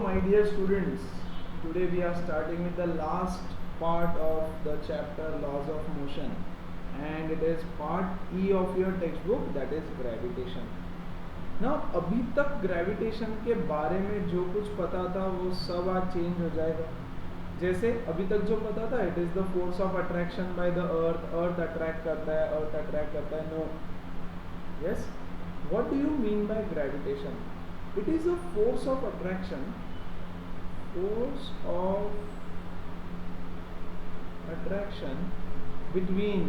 my dear students, today we are starting with the last part of the chapter laws of motion, and it is part E of your textbook, that is gravitation. Now अभी तक gravitation के बारे में जो कुछ पता था वो सब आज चेंज हो जाएगा. जैसे अभी तक जो पता था, it is the force of attraction by the earth, earth attract करता है, अर्थ अट्रैक्ट करता है. No, yes, what do you mean by gravitation? It is a force of attraction, force of attraction between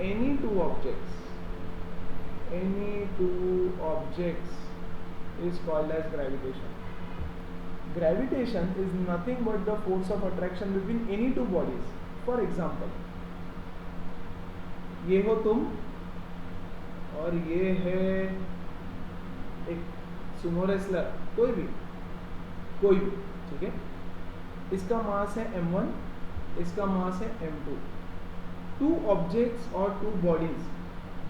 any two objects is called as gravitation. Gravitation is nothing but the force of attraction between any two bodies. For example, ये हो तुम और ये है एक Sumo wrestler, कोई भी, ठीक है. इसका मास है m1, इसका मास है m2. टू ऑब्जेक्ट्स और two bodies,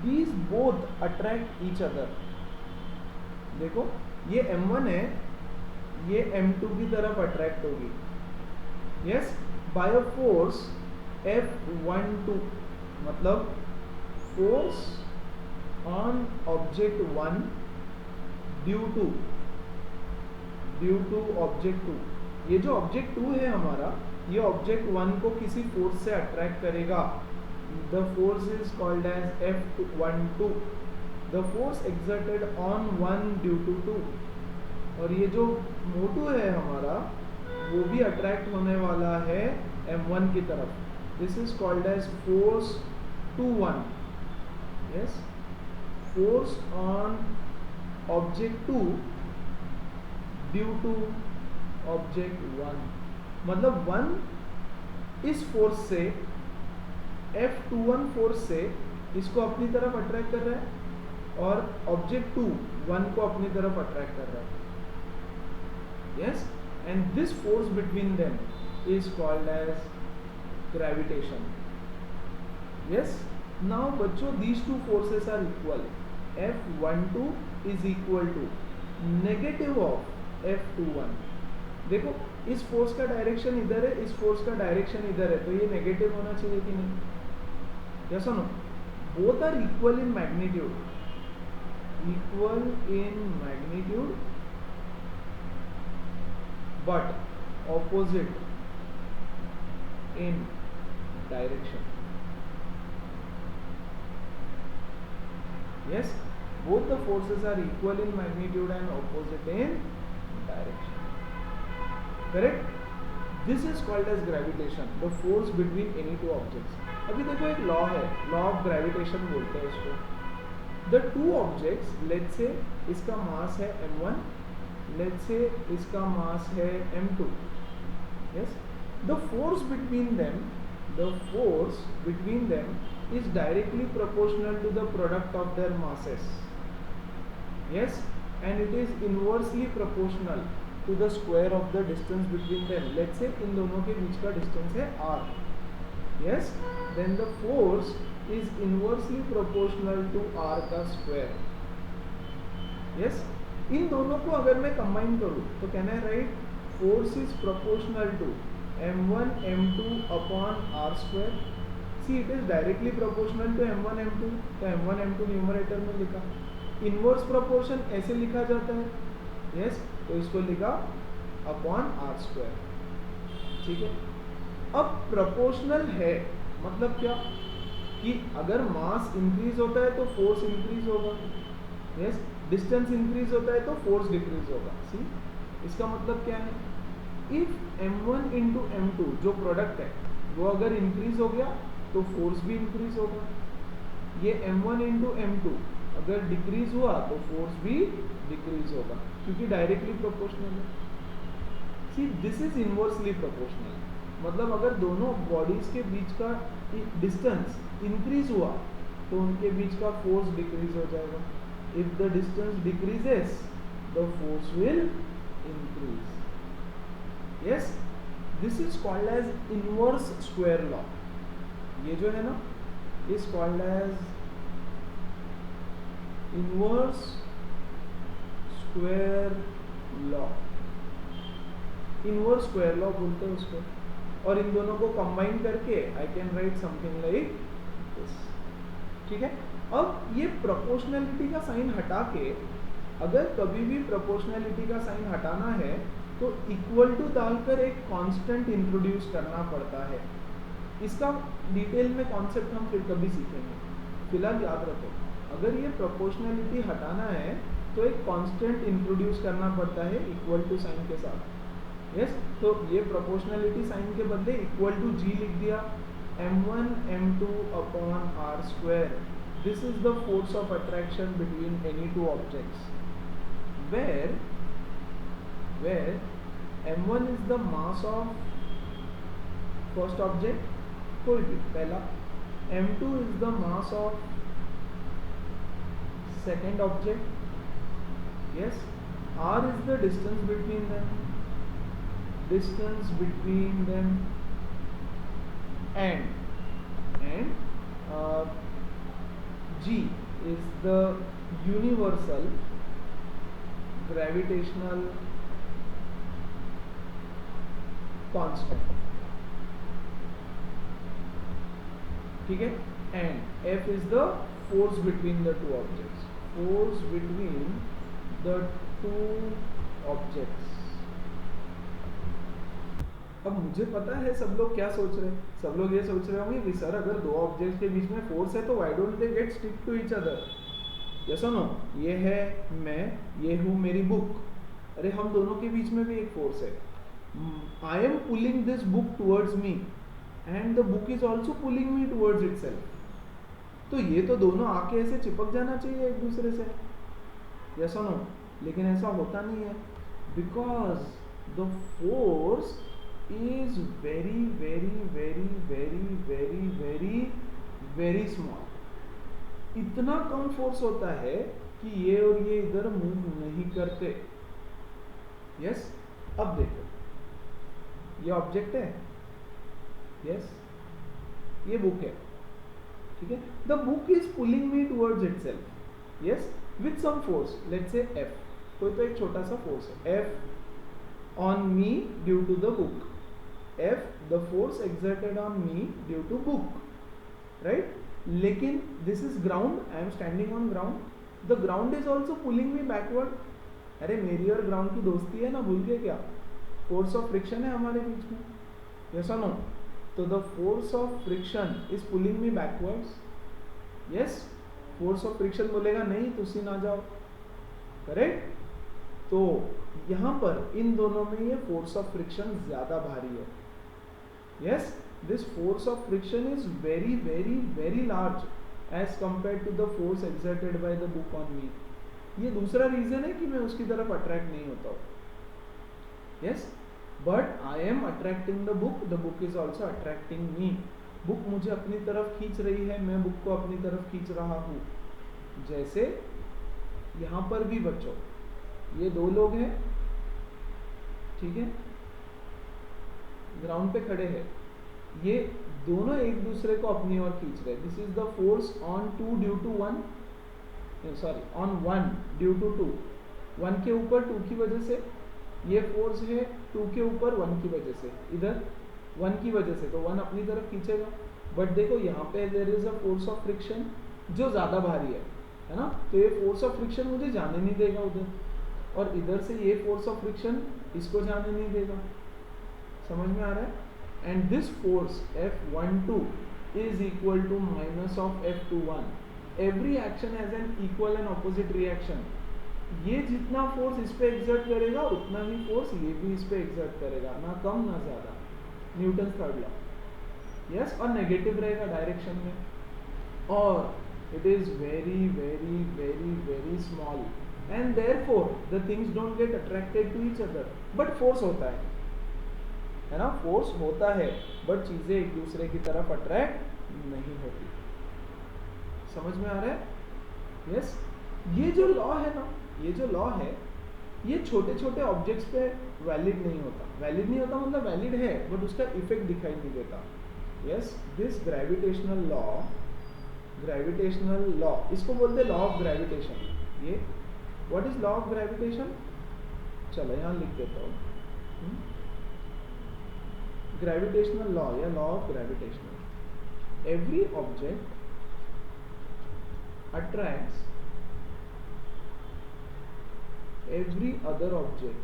these both attract each other. देखो, ये m1 है, ये m2 की तरफ अट्रैक्ट होगी. यस, बाय अ फोर्स F12, मतलब force on object 1 due to object 2. ये जो ऑब्जेक्ट 2 है हमारा, ये ऑब्जेक्ट 1 को किसी फोर्स से अट्रैक्ट करेगा. The force is called as F12. The force exerted on 1 due to 2. और ये जो मोटू है हमारा, वो भी अट्रैक्ट होने वाला है M1 की तरफ. This is called as force 2-1. Yes, force on object 2 due to object 1. मतलब 1 इस फोर्स से, F21 फोर्स से इसको अपनी तरफ अट्रैक्ट कर रहा है, और ऑब्जेक्ट 2 1 को अपनी तरफ अट्रैक्ट कर रहा है. Yes, and this force between them is called as gravitation. Yes, now बच्चों, these two forces are equal. F12 is equal to negative of F21. देखो, इस फोर्स का डायरेक्शन इधर है, इस फोर्स का डायरेक्शन इधर है, तो ये नेगेटिव होना चाहिए कि नहीं? यस और no? Both are equal in magnitude, but opposite in direction. Yes, both the forces are equal in magnitude and opposite in direction. Correct? This is called as gravitation, the force between any two objects. अभी देखो, एक law है, law of gravitation बोलते हैं इसको. The two objects, let's say इसका मास है m1, let's say इसका मास है m2. Yes, the force between them is directly proportional to the product of their masses. Yes, and it is inversely proportional to the square of the distance between them. Let's say इन दोनों के बीच का distance है r. Yes, then the force is inversely proportional to r का square. Yes, इन दोनों को अगर मैं combine करूँ तो can I write force is proportional to m1 m2 upon r square. See, it is directly proportional to m1 m2, तो m1 m2 numerator में लिखा. इनवर्स प्रोपोर्शन ऐसे लिखा जाता है. यस, तो इसको लिखा अपॉन r स्क्वायर. ठीक है. अब प्रोपोर्शनल है मतलब क्या, कि अगर मास इंक्रीज होता है तो फोर्स इंक्रीज होगा. यस, डिस्टेंस इंक्रीज होता है तो फोर्स डिक्रीज होगा. सी, इसका मतलब क्या है, इफ m1 इंटू m2 जो प्रोडक्ट है वो अगर इंक्रीज हो गया तो फोर्स भी इंक्रीज होगा. ये m1 इंटू m2 अगर डिक्रीज हुआ तो फोर्स भी डिक्रीज होगा, क्योंकि डायरेक्टली प्रोपोर्शनल है. सी, दिस इज इनवर्सली प्रोपोर्शनल. मतलब अगर दोनों बॉडीज के बीच का डिस्टेंस इंक्रीज हुआ तो उनके बीच का फोर्स डिक्रीज हो जाएगा. If the distance decreases the force will increase. Yes, this is called as inverse square law. ये जो है ना, is called as inverse square law, inverse square law बोलते हैं उसको, और इन दोनों को कंबाइन करके I can write something like this. ठीक है, अब ये प्रोपोर्शनैलिटी का साइन हटा के, अगर कभी भी प्रोपोर्शनैलिटी का साइन हटाना है तो इक्वल टू डालकर एक कांस्टेंट इंट्रोड्यूस करना पड़ता है। इसका डिटेल में कॉन्सेप्ट हम फिर कभी सीखेंगे, फिलहाल याद रखो, अगर ये प्रोपोर्शनैलिटी हटाना है तो एक कांस्टेंट इंट्रोड्यूस करना पड़ता है इक्वल टू साइन के साथ। यस, तो ये प्रोपोर्शनैलिटी साइन के बदले इक्वल टू जी लिख दिया, m1 m2 upon r square. This is the force of attraction between any two objects, where m1 is the mass of first object, कोई भी पहला, m2 is the mass of second object, yes, r is the distance between them, and g is the universal gravitational constant, ठीक है, and F is the force between the two objects, force between the two objects। अब मुझे पता है सब लोग क्या सोच रहे हैं, सब लोग ये सोच रहे होंगे कि सर अगर दो ऑब्जेक्ट्स के बीच में फोर्स है तो why don't they get stick to each other. Yes और नो, ये है मैं, ये हूँ मेरी बुक, अरे हम दोनों के बीच में भी एक फोर्स है। I am pulling this book towards me and the book is also pulling me towards itself. तो ये तो दोनों आके ऐसे चिपक जाना चाहिए एक दूसरे से, यस और नो, लेकिन ऐसा होता नहीं है, because the force is very very very very very very very small. इतना कम फोर्स होता है कि ये और ये इधर मूव नहीं करते। यस, अब देखो, ये ऑब्जेक्ट है, यस, ये बुक है, ठीक है, the book is pulling me towards itself, yes, with some force, let's say F, कोई तो एक छोटा सा फोर्स है, F on me due to the book, F the force exerted on me due to book, right. लेकिन this is ground, I am standing on ground, the ground is also pulling me backward. अरे मेरी और ground की दोस्ती है ना, भूल गए क्या? फोर्स ऑफ फ्रिक्शन है हमारे बीच में, यस और नो। तो the force of friction is pulling me backwards, yes. Force of friction बोलेगा नहीं तुसी ना जाओ, करेक्ट। तो यहां पर इन दोनों में ये फोर्स ऑफ फ्रिक्शन ज्यादा भारी है, yes. This force of friction is very very very large as compare to the force exerted by the book on me. ये दूसरा रीजन है कि मैं उसकी तरफ अट्रैक्ट नहीं होता हूं, yes, but I am attracting the book is also attracting me. Book मुझे अपनी तरफ खींच रही है, मैं बुक को अपनी तरफ खींच रहा हूं। जैसे यहां पर भी बच्चों, ये दो लोग हैं, ठीक है, ग्राउंड पे खड़े हैं, ये दोनों एक दूसरे को अपनी ओर खींच रहे हैं। This is the force on two due to one, sorry on one due to two, one के ऊपर टू की वजह से, ये फोर्स है टू के ऊपर वन की वजह से, इधर वन की वजह से, तो वन अपनी तरफ खींचेगा। बट देखो यहाँ पे there is a force of friction जो ज्यादा भारी है ना, तो ये फोर्स ऑफ फ्रिक्शन मुझे जाने नहीं देगा उधर, और इधर से ये फोर्स ऑफ फ्रिक्शन इसको जाने नहीं देगा। समझ में आ रहा है? And this force F12 is equal to minus of F21। Every action has an equal and opposite reaction. ये जितना फोर्स इस पे एग्जर्ट करेगा उतना ही फोर्स ये भी इस पे एग्जर्ट करेगा, ना कम ना ज्यादा, न्यूटन थर्ड लॉ, यस। और नेगेटिव रहेगा डायरेक्शन में, और it is very very very very small and therefore the things don't get attracted to each other. But force होता है ना, फोर्स होता है, बट चीजें एक दूसरे की तरफ अट्रैक्ट नहीं होती। समझ में आ रहा है? यस। ये जो लॉ है ना, ये जो लॉ है, ये छोटे छोटे ऑब्जेक्ट्स पे वैलिड नहीं होता। वैलिड नहीं होता मतलब वैलिड है, बट उसका इफेक्ट दिखाई नहीं देता। यस, दिस ग्रेविटेशनल लॉ, इसको बोलते हैं लॉ ऑफ ग्रेविटेशन। ये what is law of gravitation? चलो यहाँ लिख देता हूँ, ग्रेविटेशनल लॉ या law of gravitational, every object attracts every other object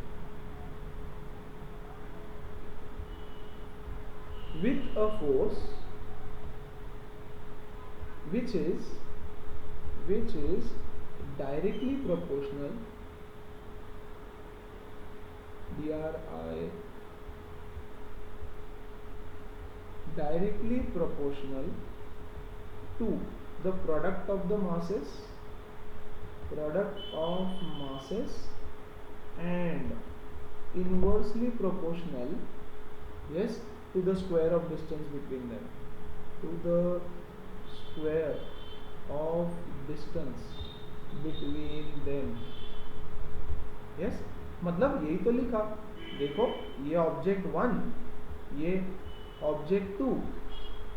with a force which is directly proportional, directly proportional to the product of masses and inversely proportional, yes, to the square of distance between them, to the square of distance between them, yes. मतलब यही तो लिखा, देखो ये object 1, ये object 2,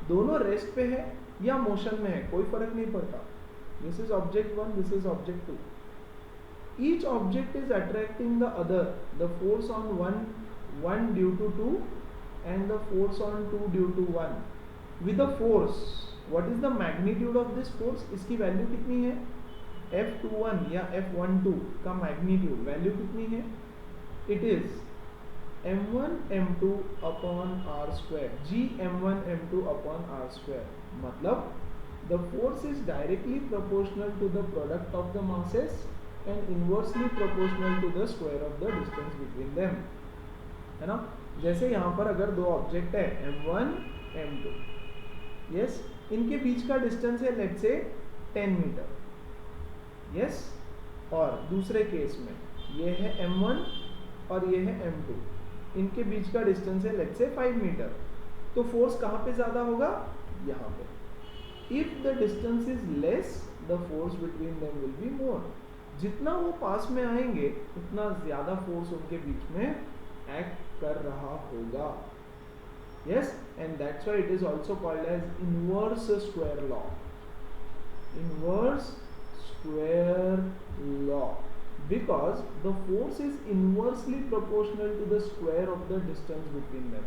दोनों rest पे है या मोशन में है, कोई फर्क नहीं पड़ता. This is object 1, this is object 2. Each object is attracting the other, the force on 1 due to 2 and the force on 2 due to 1 with a force. What is the magnitude of this force? इसकी value कितनी है? F21 या F12 का magnitude value कितनी है? It is m1 m2 upon r square, g m1 m2 upon r square. मतलब the force is directly proportional to the product of the masses and inversely proportional to the square of the distance between them, है ना. जैसे यहाँ पर अगर दो object है m1 m2, yes, इनके बीच का डिस्टेंस है लेट्स से 10 मीटर, यस, और दूसरे केस में ये है m1 और ये है m2, इनके बीच का डिस्टेंस है लेट्स से 5 मीटर. तो फोर्स कहाँ पे ज्यादा होगा? यहाँ पे. If the distance is less the force between them will be more. जितना वो पास में आएंगे उतना ज्यादा फोर्स उनके बीच में एक्ट कर रहा होगा. Yes, and that's why it is also called as inverse square law. Inverse square law, because the force is inversely proportional to the square of the distance between them.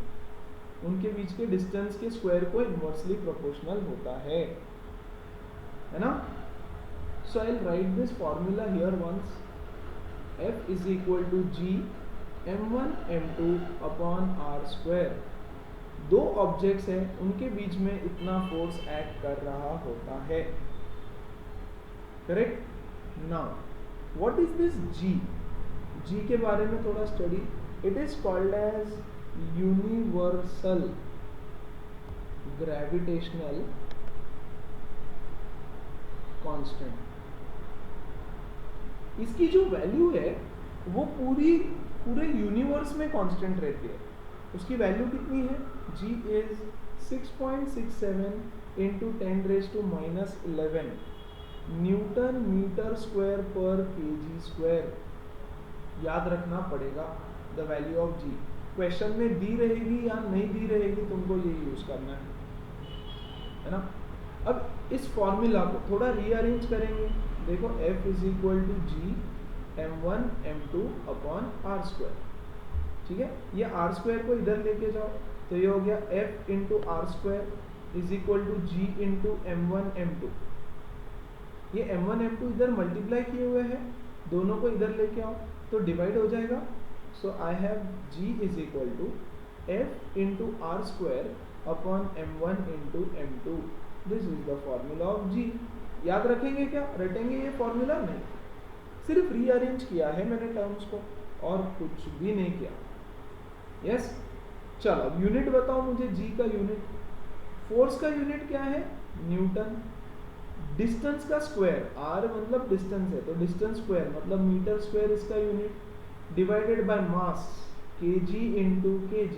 उनके बीच के distance के square को inversely proportional होता है ना. So I will write this formula here once. F is equal to G m1 m2 upon r square. दो objects हैं, उनके बीच में इतना फोर्स एक्ट कर रहा होता है. Correct. Now what is this G? G के बारे में थोड़ा study. It is called as universal gravitational constant. इसकी जो वैल्यू है वो पूरे यूनिवर्स में कांस्टेंट रहती है. उसकी वैल्यू कितनी है? G is 6.67 into 10⁻⁻11 newton metre square per KG square. याद रखना पड़ेगा the value of G. Question में दी रहेगी या नहीं दी रहेगी, तुमको ये यूज करना है ना. अब इस फॉर्मूला को थोड़ा रीअरेंज करेंगे. देखो F is equal to G m1 m2 upon are square. ठीक है, ये आर स्क्वायर को इधर लेके जाओ तो ये हो गया F into are square is equal to G into m1 m2. ये m1 m2 इधर मल्टीप्लाई किए हुए हैं, दोनों को इधर लेके आओ तो डिवाइड हो जाएगा. So I have g is equal to f into are square upon m1 into m2. This is the formula of g. याद रखेंगे क्या? रटेंगे ये फॉर्मूला? नहीं, सिर्फ रीअरेंज किया है मैंने टर्म्स को और कुछ भी नहीं किया. यस, चलो अब यूनिट बताओ मुझे. g का यूनिट, फोर्स का यूनिट क्या है? न्यूटन. डिस्टेंस का स्क्वायर, r मतलब डिस्टेंस है तो डिस्टेंस स्क्वायर मतलब मीटर स्क्वायर इसका unit, divided by mass kg into kg.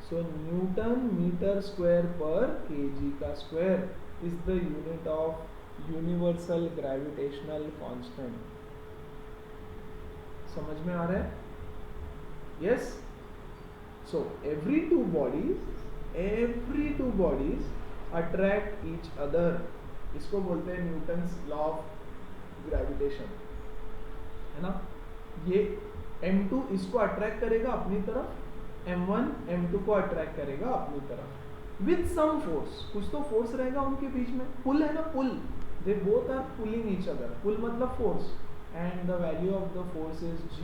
So newton metre square पर kg का square is the unit of universal gravitational constant. समझ में आ रहा है? Yes. So every two bodies attract each other. इसको बोलते हैं न्यूटन्स लॉ ऑफ ग्रेविटेशन, है है ना। ये m2 इसको अट्रैक्ट करेगा अपनी तरफ, m1 m2 को अट्रैक्ट करेगा अपनी तरफ विथ सम फोर्स। कुछ तो फोर्स रहेगा उनके बीच में, पुल है ना, pull, they both are pulling each other, pull मतलब force, and the value of the force is g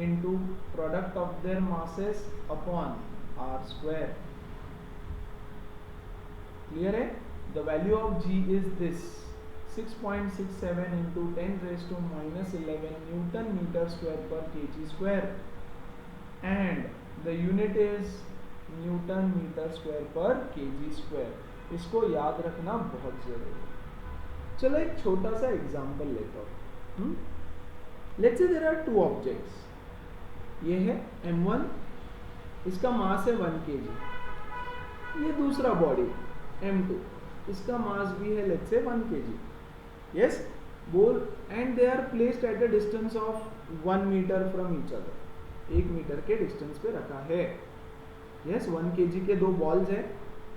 into product of their masses upon r square. Clear है? The value of g is this 6.67 into 10 raised to minus 11 Newton meter square per kg square, and the unit is Newton meter square per kg square। इसको याद रखना बहुत जरूरी है। चलो एक छोटा सा एग्जांपल लेता हूँ। Let's say there are two objects, ये है m1, इसका मास है 1 kg, ये दूसरा बॉडी m2, इसका मास भी है let's say 1 kg। yes, both, and they are placed at a distance of 1 meter from each other, 1 metre के डिस्टेंस पे रखा है। yes, 1 kg के दो बॉल्स है,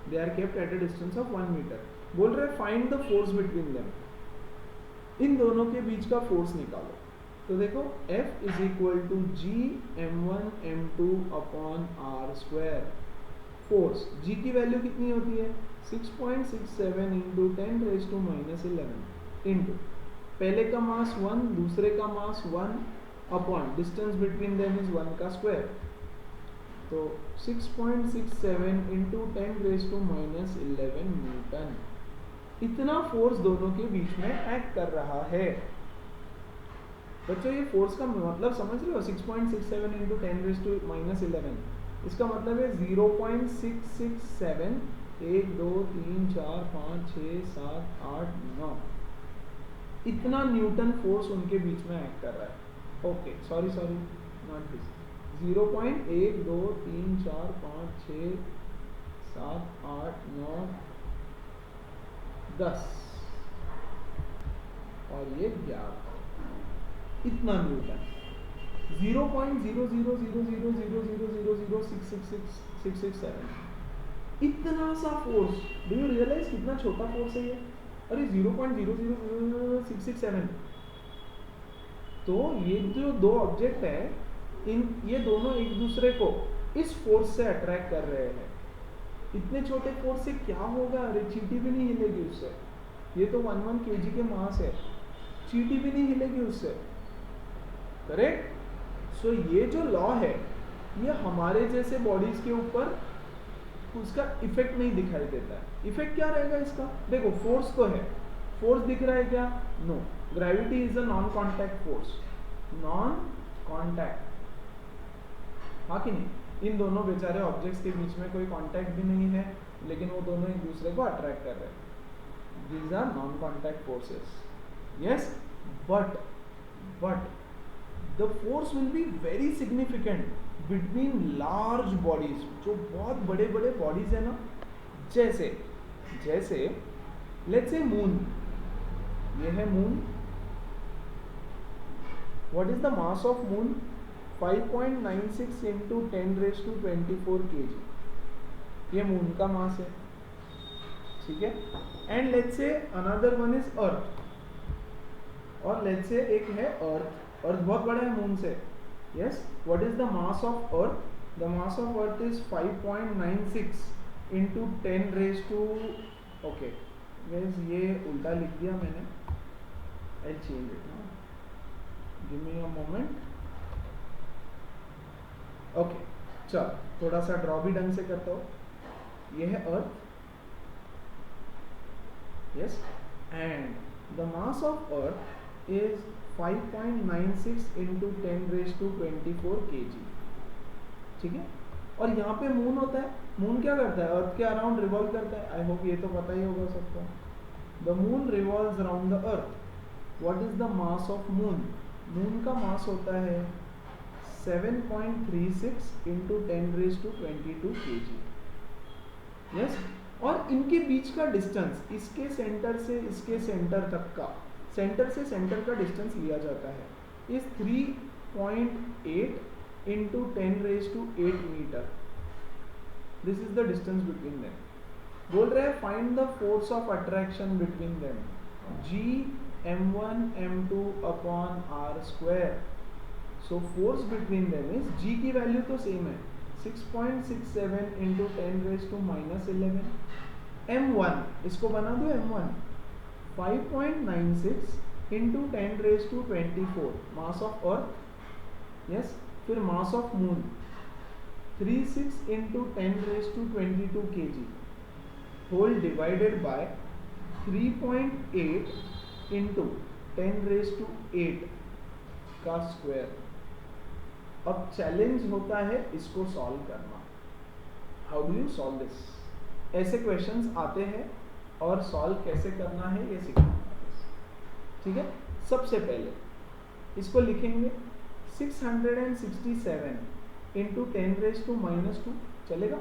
they are kept at a distance of 1 meter। बोल रहे find the force between them, इन दोनों के बीच का फोर्स निकालो। तो देखो F is equal to G m1 m2 upon r square. Force G की वैल्यू कितनी होती है? 6.67 into 10 raise to minus 11 into पहले का मास 1, दूसरे का mass 1 upon distance between them is 1 का स्क्वायर। तो 6.67 into 10 raise to minus 11 newton, इतना फोर्स दोनों के बीच में एक्ट कर रहा है। बच्चों ये फोर्स का मतलब समझ रहे हो? 6.67 इंटू 10 रेज टू माइनस 11, इसका मतलब है 0.667, 1 2 3 4 5 6 7 8 9, इतना न्यूटन फोर्स उनके बीच में एक्ट कर रहा है। ओके, सॉरी नॉट दिस, 0.1 2 3 4 5 6 7 8 9 10 और ये 11, इतना न्यूटन। 0.00000000667, इतना सा फोर्स। डू यू रियलाइज कितना छोटा फोर्स है ये? अरे 0.0000667। तो ये जो दो ऑब्जेक्ट है, ये दोनों एक दूसरे को इस फोर्स से अट्रैक्ट कर रहे हैं। इतने छोटे फोर्स से क्या होगा? अरे चींटी भी नहीं हिलेगी उससे। ये तो 1 kg के मास है, चींटी भी नहीं हिलेगी उससे। करेक्ट? सो ये जो लॉ है, ये हमारे जैसे बॉडीज के ऊपर उसका इफेक्ट नहीं दिखाई देता है। इफेक्ट क्या रहेगा इसका? देखो फोर्स तो है, फोर्स दिख रहा है क्या? No, gravity is a non contact force, non contact, हाँ कि नहीं? इन दोनों बेचारे ऑब्जेक्ट्स के बीच में कोई कॉन्टैक्ट भी नहीं है, लेकिन वो दोनों एक दूसरे को अट्रैक्ट कर रहे हैं। These are non contact forces. Yes, but the force will be very significant between large bodies, जो बहुत बड़े बड़े बॉडीज है ना, जैसे लेट्स से मून, ये है moon. What is the mass of moon? 5.96 into 10 raise to 24 kg, ये मून का मास है, ठीक है। And let's say another one is earth, और लेट्स से एक है अर्थ बहुत बड़ा है मून से। Yes, what is the mass of Earth? The mass of Earth is 5.96 into 10 raised to, okay, guys ये उल्टा लिख दिया मैंने, I'll change it now, give me a moment। okay, चल थोड़ा सा ड्रॉ भी ढंग से करता हूँ। ये है Earth, yes, and the mass of Earth is 5.96 into 10 raised to 24 kg, ठीक है। और यहाँ पे मून होता है, मून क्या करता है? अर्थ के अराउंड रिवॉल्व करता है। आई होप ये तो पता ही होगा सबको। The moon revolves around the earth. What is the mass of moon? Moon का मास होता है 7.36 into 10 raised to 22 kg। Yes, और इनके बीच का डिस्टेंस, इसके सेंटर से इसके सेंटर तक का, सेंटर से सेंटर का डिस्टेंस लिया जाता है, is 3.8 into 10 raised to 8 metre. This is the distance between them. बोल रहे हैं find the force of attraction between them. G m1 m2 upon r square. So force between them is, g की value तो same है, 6.67 into 10 raise to minus 11. m1 इसको बना दो m1 5.96 into 10 raise to 24 mass of earth. Yes, फिर mass of moon 36 into 10 raise to 22 kg whole divided by 3.8 into 10 raise to 8 का square. अब challenge होता है इसको सॉल्व करना. How do you solve this? ऐसे क्वेश्चंस आते हैं और सॉल्व कैसे करना है ये सीखना. ठीक है, सबसे पहले इसको लिखेंगे 667 इंटू 10 रेज टू माइनस 2. चलेगा?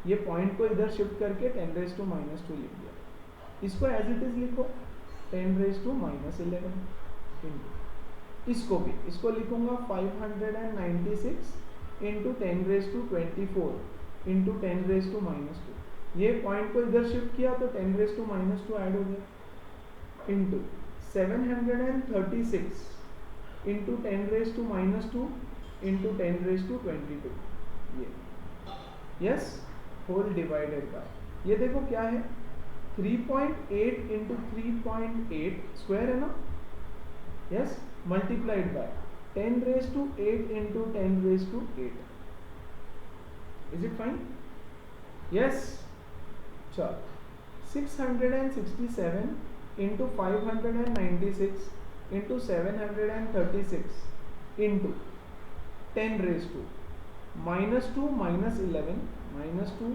ये पॉइंट को इधर शिफ्ट करके 10 रेज टू माइनस 2 लिख दिया. इसको एज इट इज लिखो 10 रेज टू माइनस 11 इंटू, इसको भी इसको लिखूंगा 596 into 10 raise to 24 into 10 raise to minus 2. ये पॉइंट को इधर शिफ्ट किया तो 10 रेज टू माइनस 2 ऐड हो गया into 736 into 10 raise to minus 2 into 10 raise to 22. ये यस, होल डिवाइडेड बाय, ये देखो क्या है 3.8 इंटू 3.8 स्क्वायर है ना. Yes, multiplied by 10 raise to 8 into 10 raise to 8. Is it fine? Yes. चल 667 into 596 into 736 into 10 raise to minus 2 minus 11 minus 2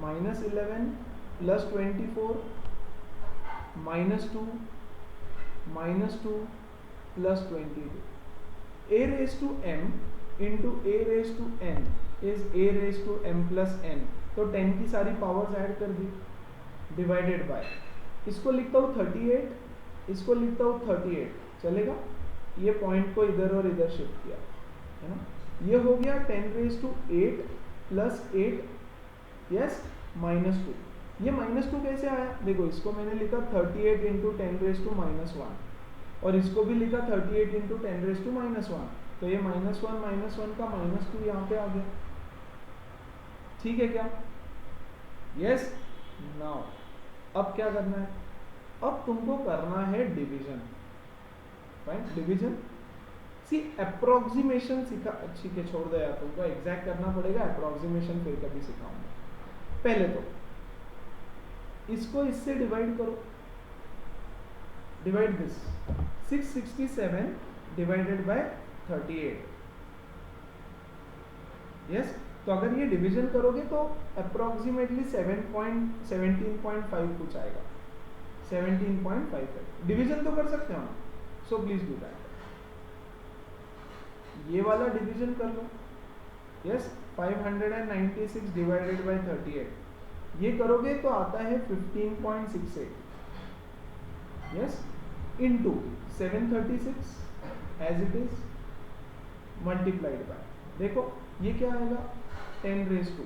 minus 11 plus 24 minus 2 minus 2 plus 22. a raise to m into a raise to n is a raise to m plus n. तो 10 की सारी powers add कर दी divided by, इसको लिखता हूँ 38, इसको लिखता हूँ 38. चलेगा? ये पॉइंट को इधर और इधर शिफ्ट किया है ना. ये हो गया 10 raise to 8 plus 8. Yes, minus 2. ये माइनस 2 कैसे आया? देखो, इसको मैंने लिखा 38 इंटू 10 रेज टू माइनस 1 और इसको भी लिखा 38 इंटू 10 रेज टू माइनस 1. तो ये माइनस 1 का माइनस 2 यहाँ पे आ गया. ठीक है क्या? यस. नाउ अब क्या करना है? अब तुमको करना है division. Fine, division. See approximation सीखा, ठीक है छोड़ दो यार, तुमको एग्जैक्ट करना पड़ेगा. अप्रोक्सीमेशन फिर कभी सिखाऊंगा. पहले तो इसको इससे डिवाइड करो. Divide this 667 divided by 38. Yes, तो अगर ये डिवीजन करोगे तो अप्रोक्सीमेटली 17.5 कुछ आएगा. 17.55. डिवीजन तो कर सकते हो, सो प्लीज डू दैट. ये वाला डिवीजन कर लो. Yes, 596 divided by 38. ये करोगे तो आता है 15.68. Yes, into 736 as it is multiplied by, देखो ये क्या आएगा 10 raise to.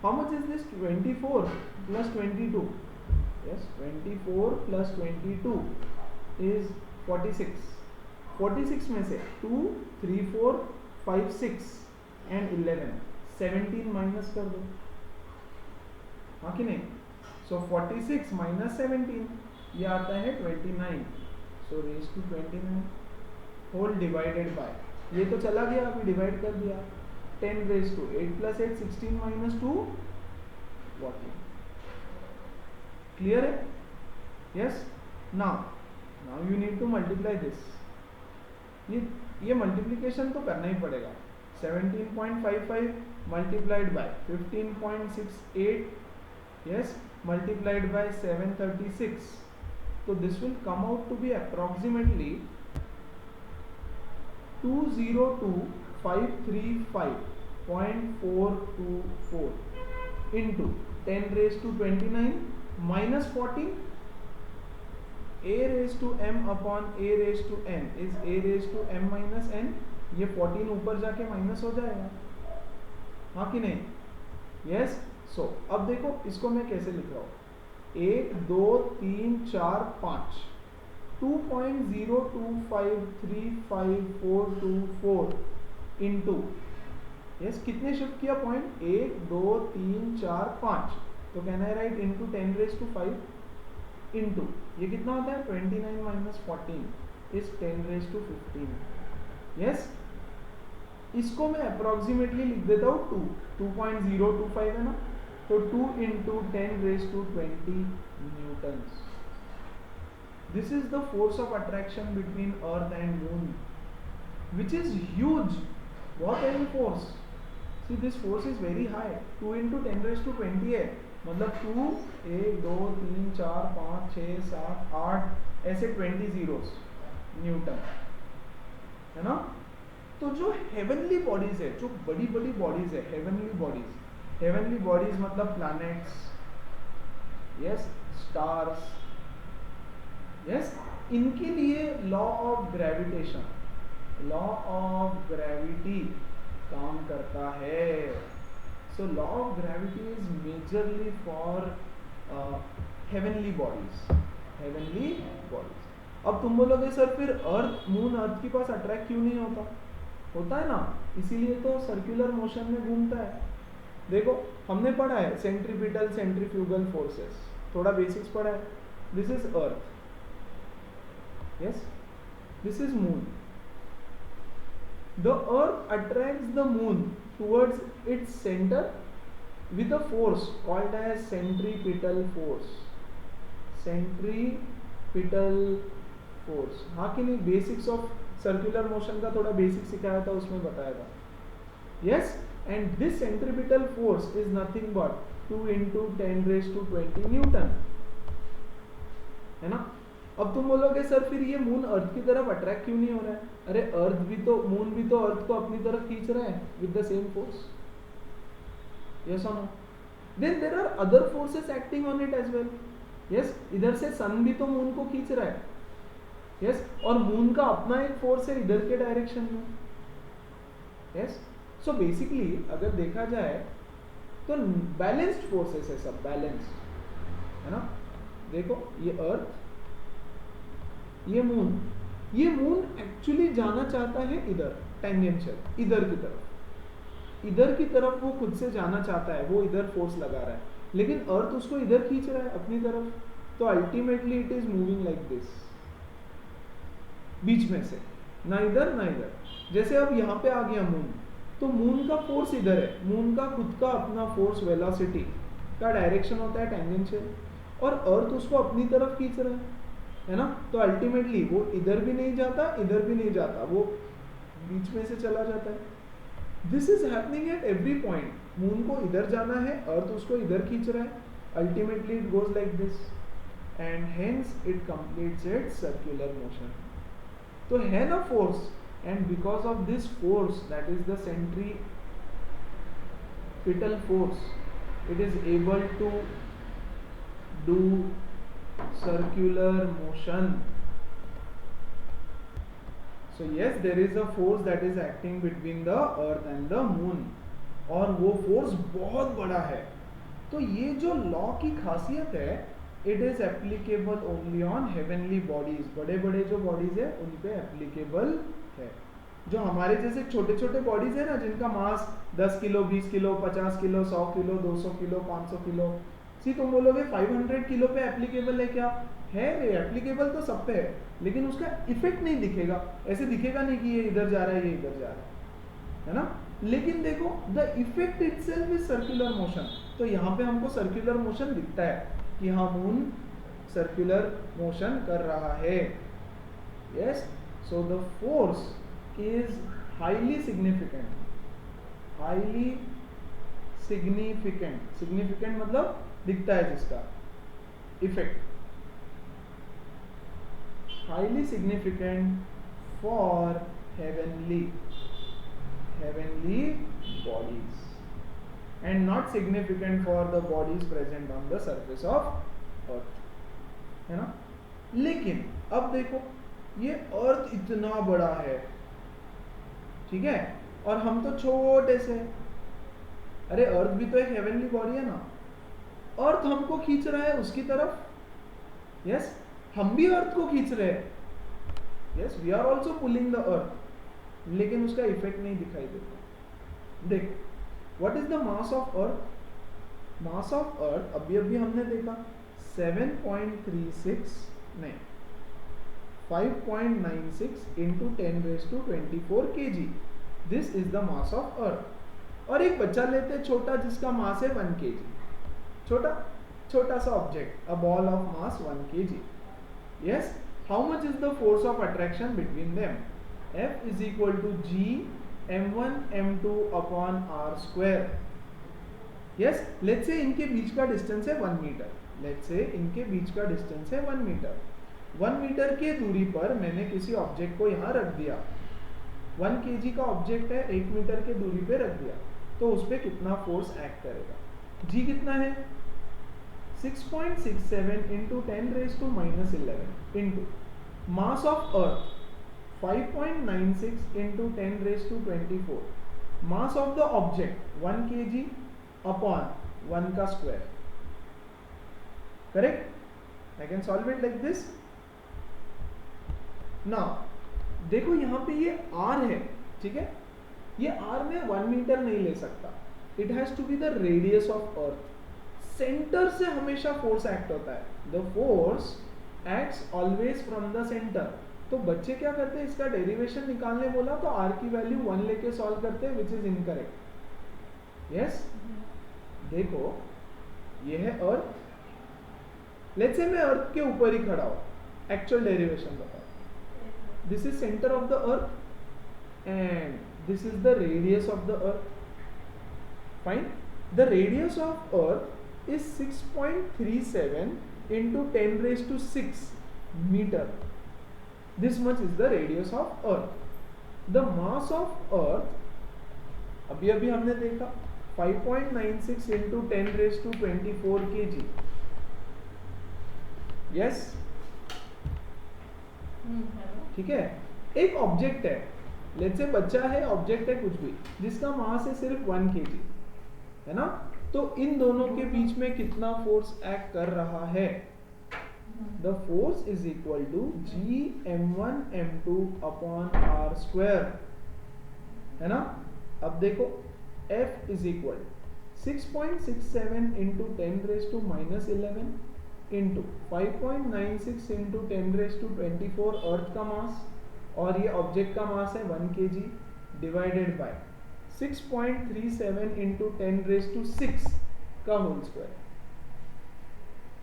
How much is this? 24 plus 22. Yes, 24 plus 22 is 46. 46 में से 2, 3, 4, 5, 6 एंड 11 17 माइनस कर दो. हाँ कि नहीं? सो 46 माइनस 17 ये आता है 29. So raise to 29 whole divided by, ये तो चला गया, अभी डिवाइड कर दिया. 10 raise to 8 plus 8 16 minus 2 14. Clear है? Yes. Now you need to multiply this. ये मल्टीप्लीकेशन तो करना ही पड़ेगा. 17.55 मल्टीप्लाइड बाय 15.68. यस, मल्टीप्लाइड बाय 736. तो this will come out to be approximately 202,535.424 into 10 raised to 29 minus 14. a raised to m upon a raised to n is a raised to m minus n. ये 14 ऊपर जाके minus हो जाएगा, हाँ कि नहीं? यस. सो अब देखो इसको मैं कैसे लिख रहा हूँ. 1 2 3 4 5 2.02535424 इंटू, यस कितने शिफ्ट किया पॉइंट, 1 2 3 4 5, तो can I right into 10⁵ into ये कितना होता है 29 माइनस 14 इज 10⁵15। यस इसको मैं अप्रोक्सीमेटली लिख देता हूँ 2.025 है ना, तो 2 into 10⁻20 Newton's. This is the force of attraction between Earth and Moon, which is huge. बहुत heavy force. See, this force is very high. 2 into 10⁻20 है, मतलब 2 1 2 3 4 5 6 7 8 ऐसे 20 zeros न्यूटन है ना। तो जो हेवनली बॉडीज है, जो बड़ी बड़ी बॉडीज है, हेवनली बॉडीज मतलब प्लैनेट्स, यस स्टार्स, यस इनके लिए लॉ ऑफ ग्रेविटी काम करता है। So law of gravity is majorly for heavenly bodies. अब तुम बोलोगे सर फिर मून अर्थ के पास अट्रैक्ट क्यों नहीं होता है ना, इसीलिए तो सर्कुलर मोशन में घूमता है। देखो हमने पढ़ा है सेंट्रीपिटल सेंट्रीफ्यूगल फोर्सेस, थोड़ा बेसिक्स पढ़ा है। This is earth, yes, this is moon. The earth attracts the moon towards its center with a force called as centripetal force. हाँ कि नहीं, बेसिक्स ऑफ सर्कुलर मोशन का थोड़ा बेसिक सिखाया था, उसमें बताया था। yes, and this centripetal force is nothing but 2 into 10⁻20 Newton है ना। अब तुम बोलोगे सर फिर ये मून अर्थ की तरफ अट्रैक्ट क्यों नहीं हो रहा है? अरे मून भी तो अर्थ को अपनी तरफ खींच रहा है with the same force, yes और no? Then there are other forces acting on it as well. Yes, इधर से सन भी तो मून को खींच रहा है, यस, और मून का अपना एक फोर्स है इधर के डायरेक्शन में, यस। सो बेसिकली अगर देखा जाए तो बैलेंस्ड फोर्सेस है, सब बैलेंस्ड है ना। देखो ये अर्थ, ये मून एक्चुअली जाना चाहता है इधर टेंजेंशियल, इधर की तरफ वो खुद से जाना चाहता है, वो इधर फोर्स लगा रहा है, लेकिन अर्थ उसको इधर खींच रहा है अपनी तरफ, तो ultimately it is moving like this, बीच में से ना इधर ना इधर। जैसे अब यहाँ पे आ गया मून, तो मून का फोर्स इधर है, मून का खुद का अपना फोर्स वेलोसिटी का डायरेक्शन होता है टेंजेंशियल, और अर्थ उसको अपनी तरफ खींच रहा है ना। तो अल्टीमेटली वो इधर भी नहीं जाता, इधर भी नहीं जाता, वो बीच में से चला जाता है। This is happening at every point. Moon को इधर जाना है, अर्थ उसको इधर खींच रहा है, ultimately it goes like this and hence it completes its circular motion. तो है ना force, and because of this force that is the centripetal force, it is able to do circular motion. So yes, there is a force that is acting between the earth and the moon, और वो force बहुत बड़ा है। तो ये जो law की खासियत है, it is applicable only on heavenly bodies. बड़े बड़े जो बॉडीज है उन पे एप्लीकेबल है। जो हमारे जैसे छोटे छोटे बॉडीज है ना, जिनका mass 10 kilo 20 kilo 50 kilo 100 kilo 200 kilo 500 kilo, see तुम बोलोगे 500 किलो पे एप्लीकेबल है क्या? है, एप्लीकेबल तो सब पे है, लेकिन उसका इफेक्ट नहीं दिखेगा। ऐसे दिखेगा नहीं कि ये इधर जा रहा है, ये इधर जा रहा है ना। लेकिन देखो the effect itself is circular motion. तो यहाँ पे हमको सर्कुलर मोशन दिखता है कि हाँ मून सर्कुलर मोशन कर रहा है। Yes, so the force is highly significant. Significant मतलब दिखता है जिसका effect, highly significant for heavenly bodies and not significant for the bodies present on the surface of earth, है ना। लेकिन अब देखो ये अर्थ इतना बड़ा है, ठीक है, और हम तो छोटे से। अरे अर्थ भी तो एक हेवनली बॉडी है ना, अर्थ हमको खींच रहा है उसकी तरफ, यस हम भी अर्थ को खींच रहे हैं, yes we are also pulling the earth, लेकिन उसका इफेक्ट नहीं दिखाई देता। देख what is the mass of earth? Mass of earth अभी अभी हमने देखा 7.36 नहीं 5.96 into 10⁻24 kg, this is the mass of earth. और एक बच्चा लेते छोटा जिसका मास है 1 kg, छोटा सा object, a ball of mass 1 kg, yes how much is the force of attraction between them? F is equal to G m1 m2 upon r square। yes let's say इनके बीच का डिस्टेंस है 1 metre, let's say इनके बीच का distance है 1 metre. 1 metre के दूरी पर मैंने किसी ऑब्जेक्ट को यहाँ रख दिया, 1 kg का ऑब्जेक्ट है, 1 मीटर के दूरी पे रख दिया, तो उस पर कितना फोर्स एक्ट करेगा? G कितना है? 6.67 into 10⁻11 into mass of earth 5.96 into 10⁻24, mass of the object 1 kg upon 1 का square, correct? I can solve it like this। now देखो यहाँ पे ये R है, ठीक है, ये R में 1 मीटर नहीं ले सकता, it has to be the radius of earth। Centre से हमेशा फोर्स एक्ट होता है, the force acts always from the center। तो बच्चे क्या करते हैं, इसका डेरिवेशन निकालने बोला तो r की वैल्यू 1 लेके सॉल्व करते हैं, विच इज इनकरेक्ट। यस देखो ये है अर्थ, लेट्स से मैं अर्थ के ऊपर ही खड़ा हूं, एक्चुअल डेरिवेशन बताओ। This is centre of the earth and this is the radius of the earth. Fine, the radius of earth is 6.37 into 10⁻6 metre. This much is the radius of earth। the mass of earth अभी अभी हमने देखा 5.96 into 10⁻24 kg। yes ठीक है, एक object है, let's say बच्चा है, ऑब्जेक्ट है कुछ भी, जिसका मास है सिर्फ 1 kg, है ना, तो इन दोनों के बीच में कितना फोर्स एक्ट कर रहा है? The force is equal to G m1 m2 upon r square, है ना। अब देखो F is equal 6.67 into 10⁻11 into 5.96 into 10⁻24 अर्थ का मास, और ये ऑब्जेक्ट का मास है 1 kg, डिवाइडेड बाय 6.37 into 10⁻6 का होल स्क्वायर।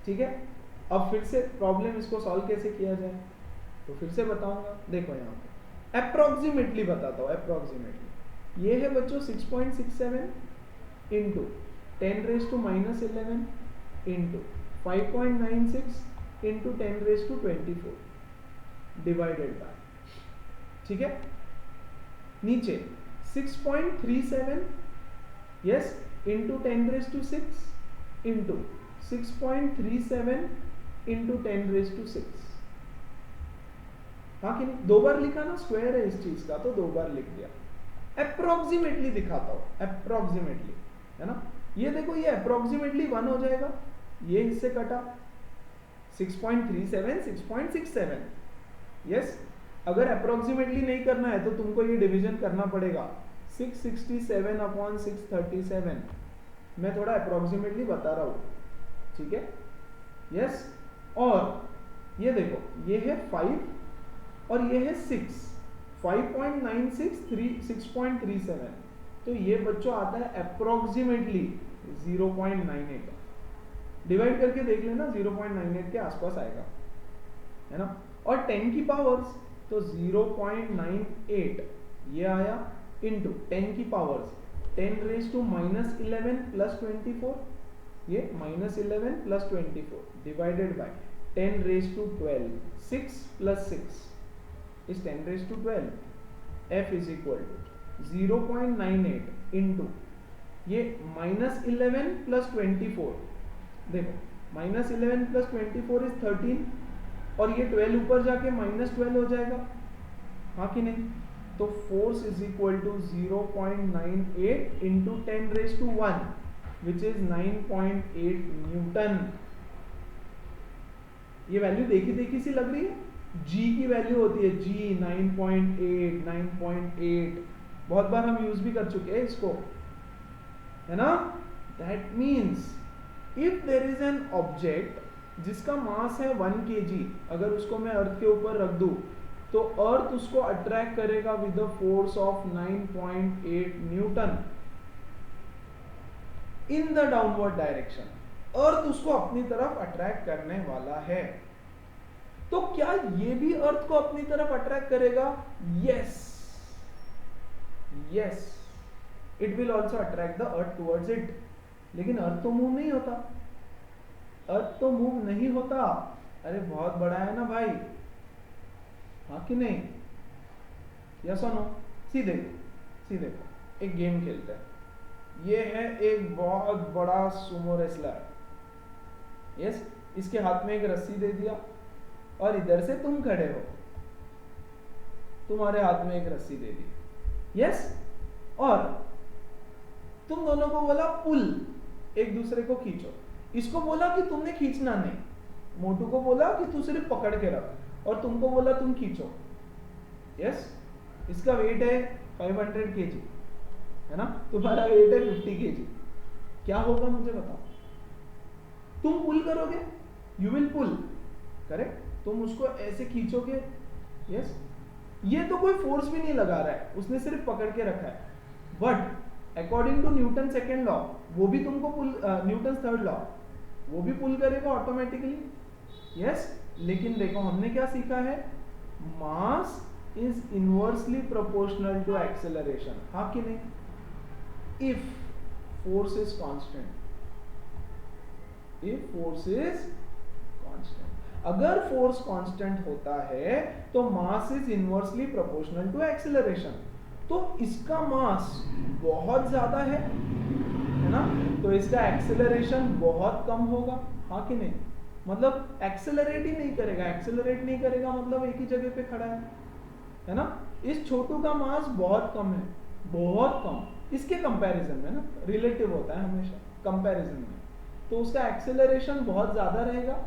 ठीक है, अब फिर से प्रॉब्लम इसको सॉल्व कैसे किया जाए तो फिर से बताऊंगा। देखो यहाँ पे अप्रोक्सीमेटली बताता हूँ, अप्रोक्सीमेटली ये है बच्चों 6.67 into 10⁻11 into 5.96 into 10⁻24 divided by, ठीक है, नीचे 6.37 यस इंटू 10⁻6 इंटू 6.37 इंटू 10⁻6, हाँ कि नहीं, 2 बार लिखा ना, स्क्वायर है इस चीज का तो 2 बार लिख दिया। अप्रोक्सीमेटली दिखाता हूं, अप्रोक्सीमेटली, है ना, ये देखो ये अप्रोक्सीमेटली 1 हो जाएगा, ये इससे कटा 6.37 6.67। यस अगर अप्रोक्सीमेटली नहीं करना है तो तुमको ये डिवीजन करना पड़ेगा 667 अपॉन 637। मैं थोड़ा अप्रोक्सीमेटली बता रहा हूं, ठीक है। यस और ये देखो ये है 5 और ये है 6, 5.96 6.37, तो ये बच्चों आता है अप्रोक्सीमेटली 0.98। डिवाइड करके देख लेना, 0.98 के आसपास आएगा, है ना। और 10 की पावर्स तो 0.98 ये आया इंटू 10 की पावर्स 10⁻−11 प्लस 24, ये -11 plus 24 divided by 10⁻12, 6 plus 6 is 10⁻12। F is equal to 0.98 into ये -11 प्लस 24, देखो -11 प्लस 24 इज 13 और ये 12 ऊपर जाके -12 हो जाएगा, हाँ कि नहीं। तो force is equal to 0.98 into 10⁻1 which is 9.8 newton. ये वैल्यू देखी देखी सी लग रही है, g की वैल्यू होती है g 9.8 9.8, बहुत बार हम यूज भी कर चुके हैं इसको, है ना। That means if there is an object जिसका मास है 1 kg, अगर उसको मैं अर्थ के ऊपर रख दूं तो अर्थ उसको अट्रैक्ट करेगा with the force of 9.8 newton in the downward direction. Earth उसको अपनी तरफ अट्रैक्ट करने वाला है। तो क्या ये भी अर्थ को अपनी तरफ अट्रैक्ट करेगा? Yes, yes, it will also attract the earth towards it. लेकिन अर्थ तो मूव नहीं होता, अर्थ तो मूव नहीं होता। अरे बहुत बड़ा है ना भाई, हाँ कि नहीं? यस और नो? सीधे सीधे एक गेम खेलते हैं। ये है एक बहुत बड़ा सुमो रेसलर, यस, इसके हाथ में एक रस्सी दे दिया और इधर से तुम खड़े हो, तुम्हारे हाथ में एक रस्सी दे दी, यस, और तुम दोनों को बोला पुल, एक दूसरे को खींचो। इसको बोला कि तुमने खींचना नहीं, मोटू को बोला कि तू सिर्फ पकड़ के रख, और तुमको बोला तुम खींचो, यस। इसका वेट है 500 kg, है ना, तुम्हारा वेट है 50 kg। क्या होगा मुझे बताओ? तुम पुल करोगे, यू विल पुल, करेक्ट, तुम उसको ऐसे खींचोगे, यस। ये तो कोई फोर्स भी नहीं लगा रहा है, उसने सिर्फ पकड़ के रखा है, but according to Newton second law वो भी तुमको पुल, न्यूटन थर्ड लॉ वो भी पुल करेगा ऑटोमेटिकली, यस। लेकिन देखो हमने क्या सीखा है, mass is inversely proportional to acceleration, हाँ कि नहीं? If force is constant, if force is constant, अगर फोर्स कांस्टेंट होता है तो mass is inversely proportional to acceleration. तो इसका मास बहुत ज्यादा है ना, तो इसका एक्सेलरेशन बहुत कम होगा, हाँ कि नहीं? मतलब एक्सेलरेट ही नहीं करेगा, एक्सेलरेट नहीं करेगा मतलब एक ही जगह पे खड़ा है ना। इस छोटू का मास बहुत कम है, बहुत कम, इसके कंपैरिजन में ना, रिलेटिव होता है हमेशा कंपैरिजन में, तो उसका एक्सेलरेशन बहुत ज्यादा रहेगा,